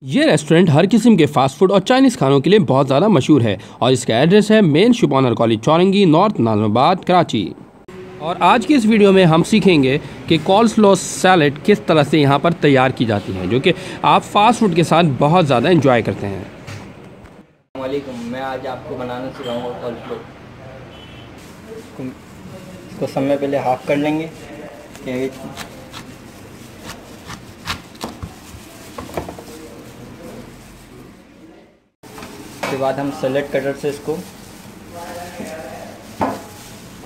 ये रेस्टोरेंट हर किस्म के फास्ट फूड और चाइनीज़ खानों के लिए बहुत ज़्यादा मशहूर है और इसका एड्रेस है मेन शुबानर कॉलेज चौरंगी नॉर्थ नाजमाबाद कराची। और आज की इस वीडियो में हम सीखेंगे कि कॉल्स्लो सैलेड किस तरह से यहाँ पर तैयार की जाती है, जो कि आप फास्ट फूड के साथ बहुत ज़्यादा इंजॉय करते हैं। वालेकुम, मैं आज आपको बनाना सिखाऊंगा कॉल्स्लो। इसको समय पहले हाफ कर लेंगे। उसके बाद हम सैलेड कटर से इसको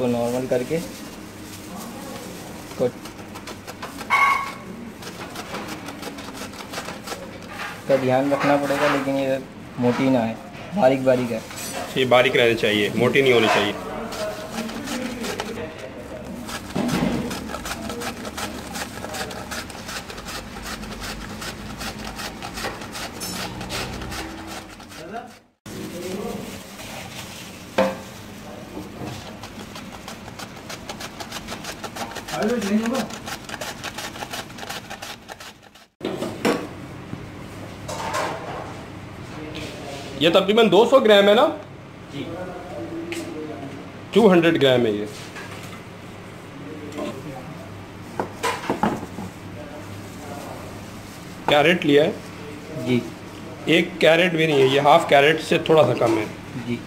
नॉर्मल करके इसको का ध्यान रखना पड़ेगा, लेकिन ये मोटी ना है, बारीक बारीक है। ये बारीक रहनी चाहिए, मोटी नहीं होनी चाहिए। ये तकरीबन 200 ग्राम है ना जी, 200 ग्राम है ये। कैरेट लिया है जी, 1 कैरेट भी नहीं है, ये हाफ कैरेट से थोड़ा सा कम है जी।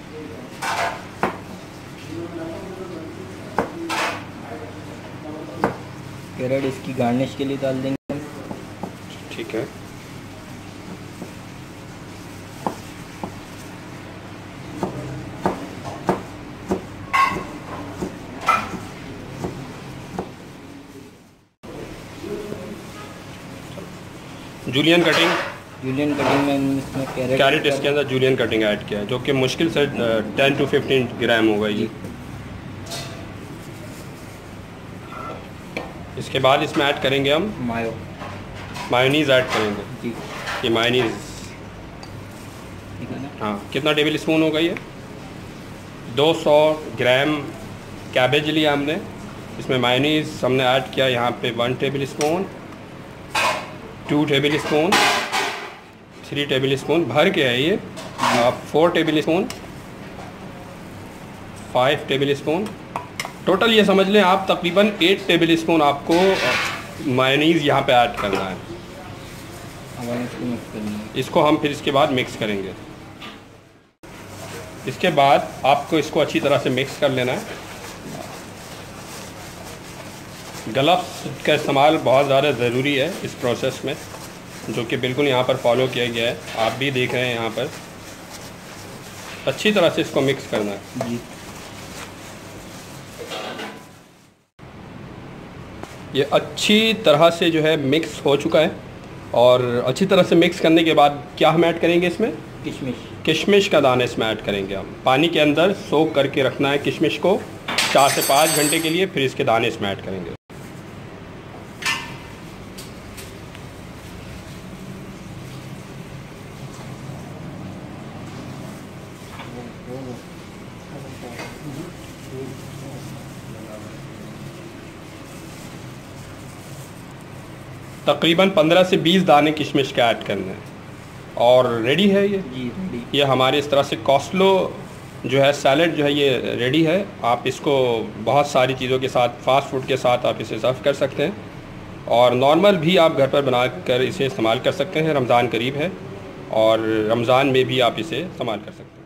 कैरेट इसकी गार्निश के लिए डाल देंगे। ठीक है। जूलियन कटिंग में इसमें कैरेट इसके अंदर जूलियन कटिंग ऐड किया है, जो कि मुश्किल से 10 to 15 ग्राम होगा ये। इसके बाद इसमें ऐड करेंगे हम मायोनीज़ ऐड करेंगे जी। ये मायोनीज़, हाँ, कितना टेबल स्पून होगा ये? 200 ग्राम कैबेज लिया हमने, इसमें मायोनीज़ हमने ऐड किया यहाँ पे 1 table spoon, 2 table spoon, 3 table spoon भर के है ये, 4 table spoon, 5 table spoon, total ये समझ लें आप तकरीबन 8 टेबल स्पून आपको मायोनीज़ यहाँ पे ऐड करना है। इसको हम फिर इसके बाद मिक्स करेंगे। इसके बाद आपको इसको अच्छी तरह से मिक्स कर लेना है। ग्लव्स का इस्तेमाल बहुत ज़्यादा ज़रूरी है इस प्रोसेस में, जो कि बिल्कुल यहाँ पर फॉलो किया गया है, आप भी देख रहे हैं। यहाँ पर अच्छी तरह से इसको मिक्स करना है जी। ये अच्छी तरह से जो है मिक्स हो चुका है, और अच्छी तरह से मिक्स करने के बाद क्या हम ऐड करेंगे इसमें? किशमिश का दाना इसमें ऐड करेंगे हम। पानी के अंदर सोक करके रखना है किशमिश को 4 से 5 घंटे के लिए, फिर इसके दाने इसमें ऐड करेंगे। तकरीबन 15 से 20 दाने किशमिश के ऐड करने हैं, और रेडी है ये जी। रेडी। ये हमारे इस तरह से कॉस्लो जो है सैलेड जो है ये रेडी है। आप इसको बहुत सारी चीज़ों के साथ, फास्ट फूड के साथ आप इसे सर्व कर सकते हैं, और नॉर्मल भी आप घर पर बनाकर इसे इस्तेमाल कर सकते हैं। रमज़ान करीब है और रमज़ान में भी आप इसे इस्तेमाल कर सकते हैं।